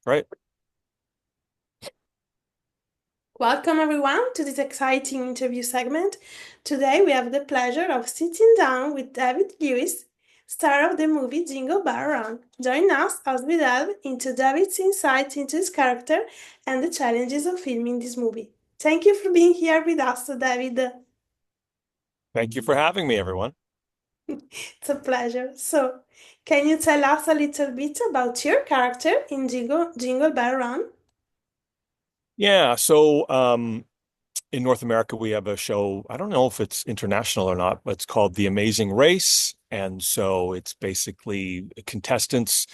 Right. Welcome, everyone, to this exciting interview segment. Today, we have the pleasure of sitting down with David Lewis, star of the movie Jingle Bell Run. Join us as we delve into David's insight into his character and the challenges of filming this movie. Thank you for being here with us, David. Thank you for having me, everyone. It's a pleasure. So, can you tell us a little bit about your character in Jingle Bell Run? Yeah. In North America, we have a show. I don't know if it's international or not, but it's called The Amazing Race. And so it's basically contestants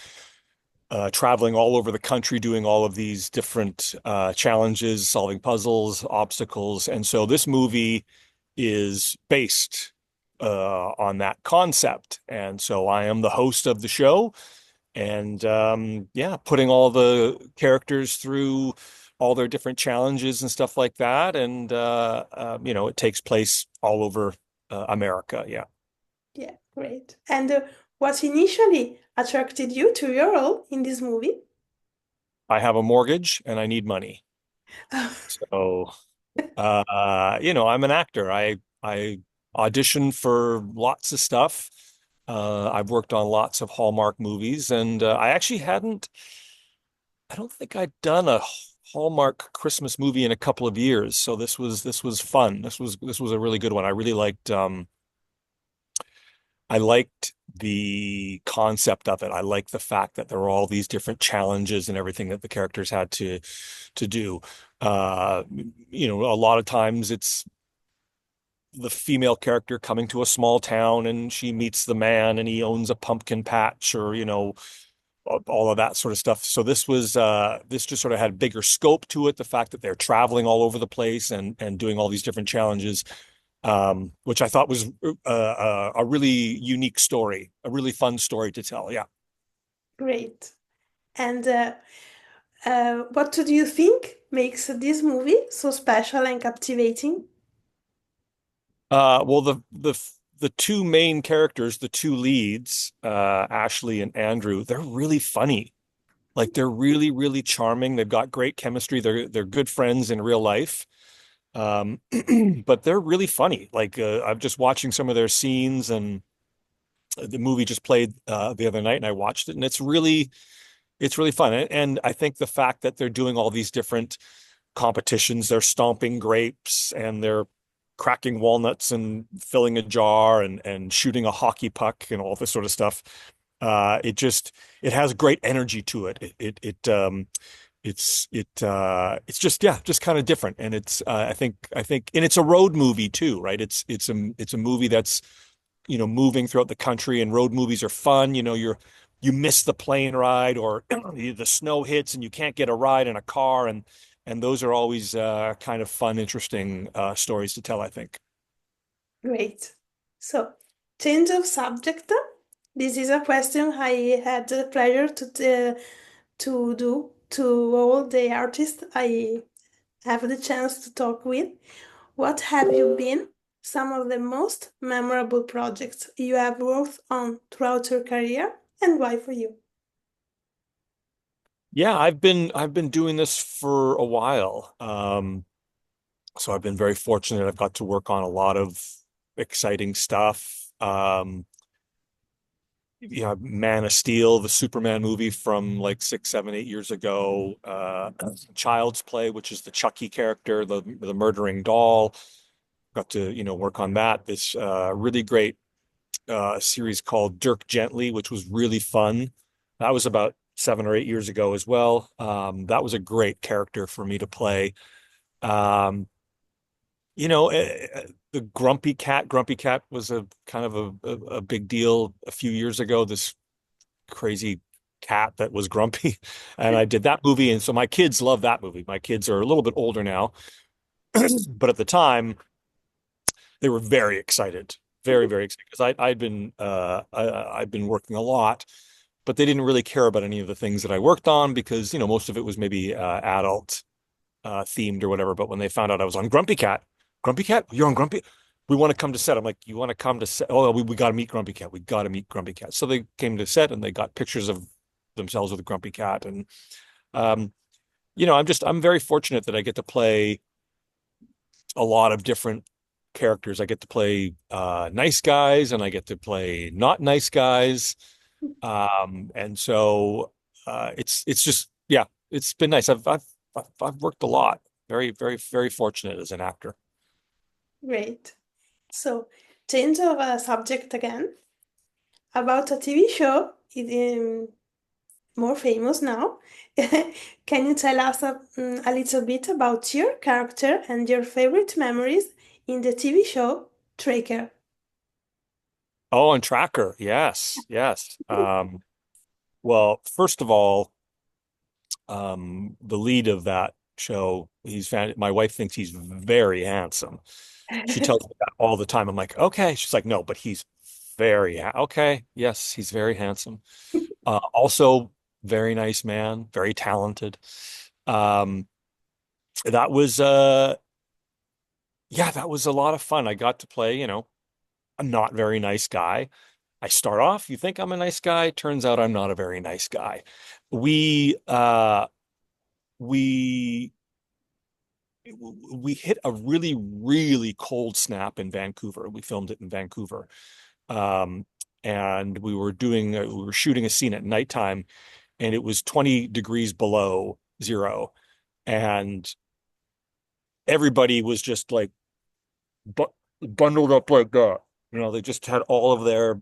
traveling all over the country, doing all of these different challenges, solving puzzles, obstacles. And so this movie is based on that concept. And so I am the host of the show. And yeah, putting all the characters through all their different challenges and stuff like that. And it takes place all over America. Yeah. Yeah, great. And what initially attracted you to your role in this movie? I have a mortgage and I need money. So, I'm an actor. I audition for lots of stuff. I've worked on lots of Hallmark movies, and I don't think I'd done a Hallmark Christmas movie in a couple of years. So this was fun. This was a really good one. I liked the concept of it. I liked the fact that there were all these different challenges and everything that the characters had to do. Uh, a lot of times it's the female character coming to a small town and she meets the man and he owns a pumpkin patch or, all of that sort of stuff. So this just sort of had bigger scope to it, the fact that they're traveling all over the place and doing all these different challenges, which I thought was a really unique story, a really fun story to tell. Yeah. Great. And what do you think makes this movie so special and captivating? Well, the two main characters, the two leads, Ashley and Andrew, they're really funny. Like they're really, really charming. They've got great chemistry. They're good friends in real life. Um, but they're really funny. Like I'm just watching some of their scenes, and the movie just played the other night, and I watched it, and it's really fun. And I think the fact that they're doing all these different competitions, they're stomping grapes and they're cracking walnuts and filling a jar and shooting a hockey puck and all this sort of stuff. It has great energy to it. It's just, yeah, just kind of different. And I think and it's a road movie too, right? It's a movie that's, moving throughout the country, and road movies are fun. You miss the plane ride, or the snow hits and you can't get a ride in a car, and those are always kind of fun, interesting stories to tell, I think. Great. So, change of subject. This is a question I had the pleasure to do to all the artists I have the chance to talk with. What have you been some of the most memorable projects you have worked on throughout your career, and why for you? Yeah, I've been doing this for a while. So I've been very fortunate. I've got to work on a lot of exciting stuff. Man of Steel, the Superman movie from like 6, 7, 8 years ago. Child's Play, which is the Chucky character, the murdering doll. Got to, work on that. This really great series called Dirk Gently, which was really fun. That was about 7 or 8 years ago as well. That was a great character for me to play. Um, the Grumpy Cat was a kind of a big deal a few years ago. This crazy cat that was grumpy, and I did that movie, and so my kids love that movie. My kids are a little bit older now, but at the time they were very excited, very, very excited because I'd been working a lot, but they didn't really care about any of the things that I worked on because most of it was maybe adult themed or whatever. But when they found out I was on Grumpy Cat, you're on Grumpy. We want to come to set. I'm like, you want to come to set? Oh, we got to meet Grumpy Cat. We got to meet Grumpy Cat. So they came to set and they got pictures of themselves with a Grumpy Cat, and Um, I'm very fortunate that I get to play a lot of different characters. I get to play nice guys and I get to play not nice guys. And so it's just yeah, it's been nice. I've worked a lot. Very, very, very fortunate as an actor. Great. So, change of subject again. About a TV show, more famous now. Can you tell us a little bit about your character and your favorite memories in the TV show Tracker? Oh, and Tracker. Yes, yes. Well, first of all, the lead of that show, my wife thinks he's very handsome. She tells me that all the time. I'm like, okay. She's like, no, but he's okay. Yes, he's very handsome. Also, very nice man, very talented. Um, that was yeah, that was a lot of fun. I got to play, a not very nice guy. I start off, you think I'm a nice guy, turns out I'm not a very nice guy. We uh we we hit a really, really cold snap in Vancouver. We filmed it in Vancouver. Um, and we were shooting a scene at nighttime and it was 20 degrees below zero. And everybody was just like bu bundled up like that. They just had all of their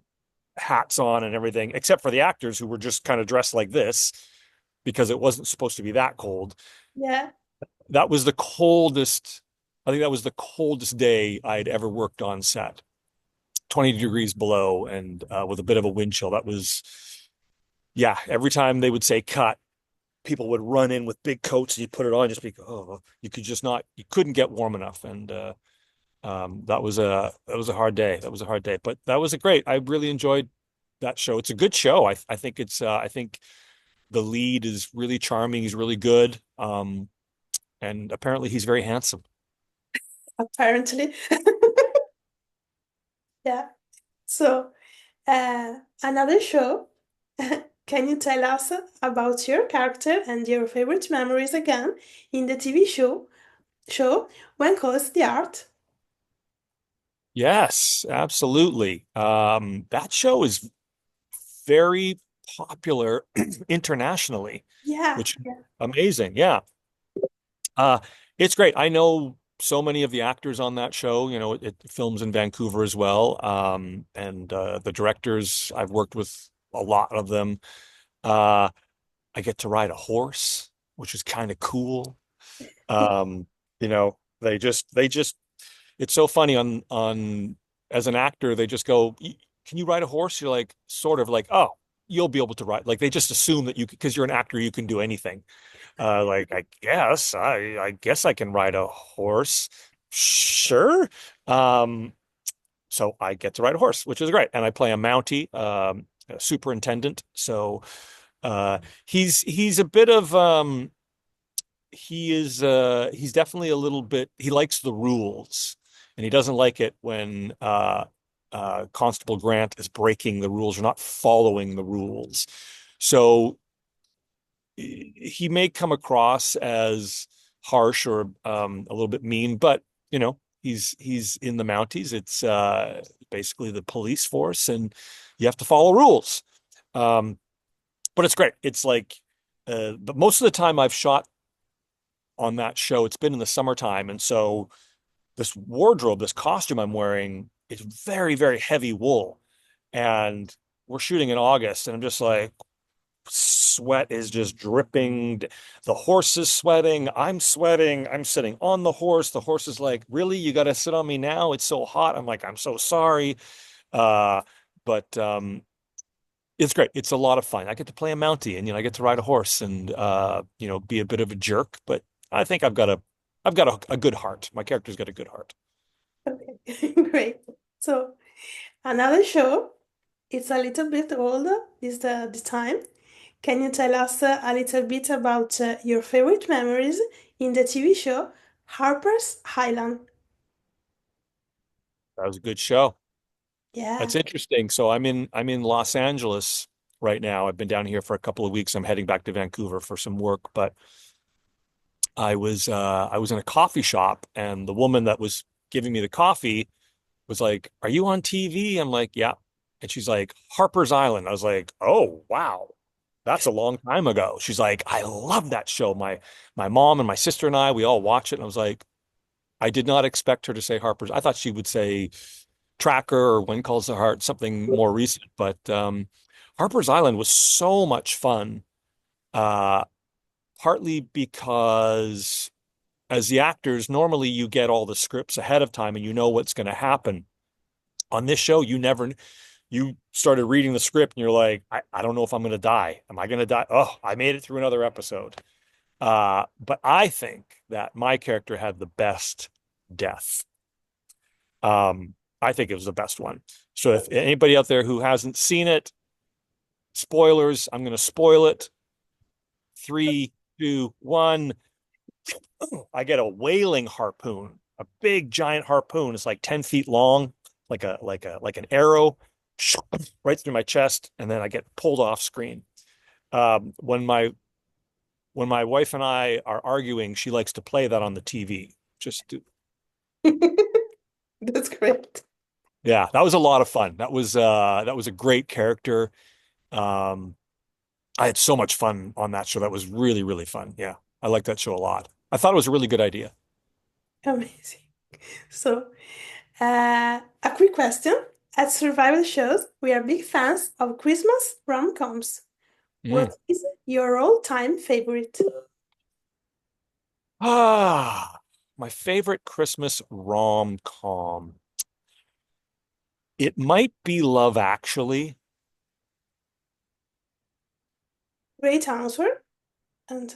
hats on and everything, except for the actors who were just kind of dressed like this because it wasn't supposed to be that cold. Yeah, That was the coldest, I think that was the coldest day I'd ever worked on set. 20 degrees below and with a bit of a wind chill. That was, yeah, every time they would say cut, people would run in with big coats and you put it on, just be, oh, you couldn't get warm enough. And that was a hard day. That was a hard day, but that was a great. I really enjoyed that show. It's a good show. I think the lead is really charming. He's really good. And apparently he's very handsome. apparently. Yeah. So, another show. Can you tell us about your character and your favorite memories again in the TV show when calls the art? Yes, absolutely. That show is very popular internationally, Yeah, which yeah. amazing. Yeah. Uh, it's great. I know so many of the actors on that show. It films in Vancouver as well. And the directors, I've worked with a lot of them. Uh, I get to ride a horse, which is kind of cool. Um, they just it's so funny on as an actor, they just go, "Can you ride a horse?" You're like, sort of like, "Oh, you'll be able to ride." Like they just assume that because you're an actor, you can do anything. Like I guess I can ride a horse. Sure. Um, so I get to ride a horse, which is great, and I play a Mountie, a superintendent. So he's a bit of he's definitely a little bit he likes the rules and he doesn't like it when Constable Grant is breaking the rules or not following the rules. So he may come across as harsh or a little bit mean, but he's in the Mounties. It's basically the police force and you have to follow rules. Um, but it's great. It's like but most of the time I've shot on that show, it's been in the summertime. And so this wardrobe, this costume I'm wearing is very, very heavy wool. And we're shooting in August, and I'm just like, sweat is just dripping. The horse is sweating. I'm sweating. I'm sitting on the horse. The horse is like, really? You got to sit on me now? It's so hot. I'm like, I'm so sorry. Uh, but it's great. It's a lot of fun. I get to play a Mountie and I get to ride a horse and be a bit of a jerk, but I think I've got a good heart. My character's got a good heart. Okay, great. So, another show. It's a little bit older this the time. Can you tell us a little bit about your favorite memories in the TV show Harper's Island? That was a good show. Yeah. That's interesting. So I'm in Los Angeles right now. I've been down here for a couple of weeks. I'm heading back to Vancouver for some work, but I was in a coffee shop and the woman that was giving me the coffee was like, "Are you on TV?" I'm like, "Yeah." And she's like, "Harper's Island." I was like, "Oh, wow. That's a long time ago." She's like, "I love that show. My mom and my sister and I, we all watch it." And I was like, I did not expect her to say Harper's. I thought she would say Tracker or When Calls the Heart, something more recent. But Harper's Island was so much fun, uh, partly because as the actors, normally you get all the scripts ahead of time and you know what's going to happen. On this show, you started reading the script and you're like, I don't know if I'm going to die. Am I going to die? Oh, I made it through another episode. But I think that my character had the best death. I think it was the best one. So if anybody out there who hasn't seen it, spoilers, I'm going to spoil it. Three, two, one. I get a whaling harpoon, a big giant harpoon. It's like 10 feet long, like an arrow, right through my chest, and then I get pulled off screen. Um, when my when my wife and I are arguing, she likes to play that on the TV. That's great. Yeah, that was a lot of fun. That was a great character. Um, I had so much fun on that show. That was really, really fun. Yeah, I like that show a lot. I thought it was a really good idea. Amazing. So, a quick question. At survival shows, we are big fans of Christmas rom-coms. Mm. What is your all-time favorite? Ah, my favorite Christmas rom-com. It might be Love Actually. Great answer. And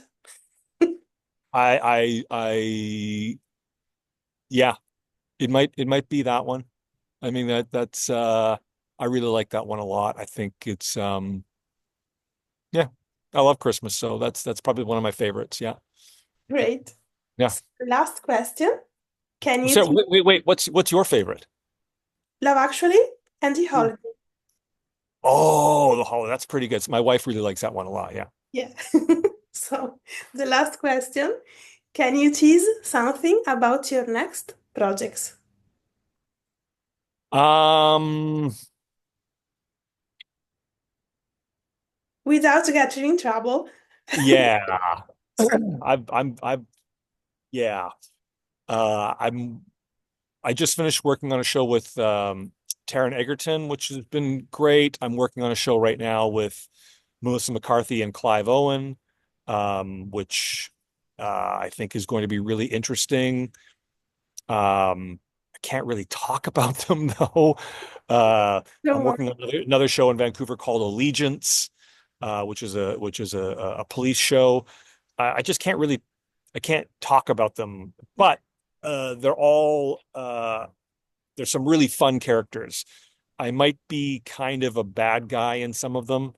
Yeah, it might be that one. I mean I really like that one a lot. I think it's yeah, I love Christmas, so that's probably one of my favorites. Yeah. great. Yeah. So, last question. Can you So teach wait. What's your favorite? Love Actually and The Ooh. Holiday? Oh, the Hollow. That's pretty good. My wife really likes that one a lot. Yeah. Yeah. So, the last question. Can you tease something about your next projects Um, without getting in trouble? yeah. I've yeah. Uh, I'm I just finished working on a show with Taron Egerton, which has been great. I'm working on a show right now with Melissa McCarthy and Clive Owen, which I think is going to be really interesting. I can't really talk about them though. I'm Don't worry. working on another show in Vancouver called Allegiance, which is a police show. I just can't really I can't talk about them, but they're all there's some really fun characters. I might be kind of a bad guy in some of them.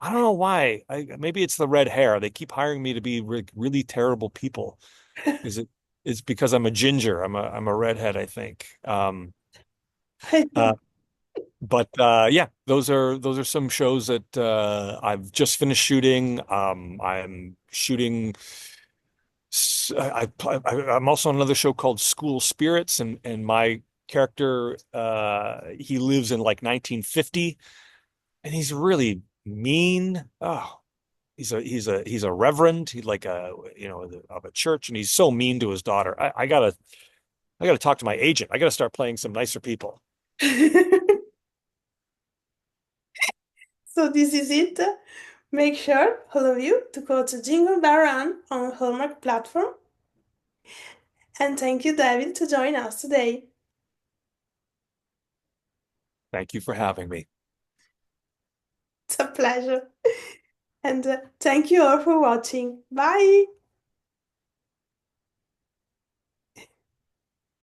I don't know why. Maybe it's the red hair. They keep hiring me to be really terrible people. Is it? It's because I'm a ginger. I'm a redhead, I think. I Uh, think but yeah, those are some shows that I've just finished shooting. I'm shooting. I'm also on another show called School Spirits, and my character he lives in like 1950, and he's really mean. Oh, he's a reverend. He like a of a church, and he's so mean to his daughter. I gotta talk to my agent. I gotta start playing some nicer people. so. This is it. Make sure, all of you, to go to Jingle Bell Run on Hallmark platform. And thank you, David, to join us today. Thank you for having me. It's a pleasure. And thank you all for watching. Bye.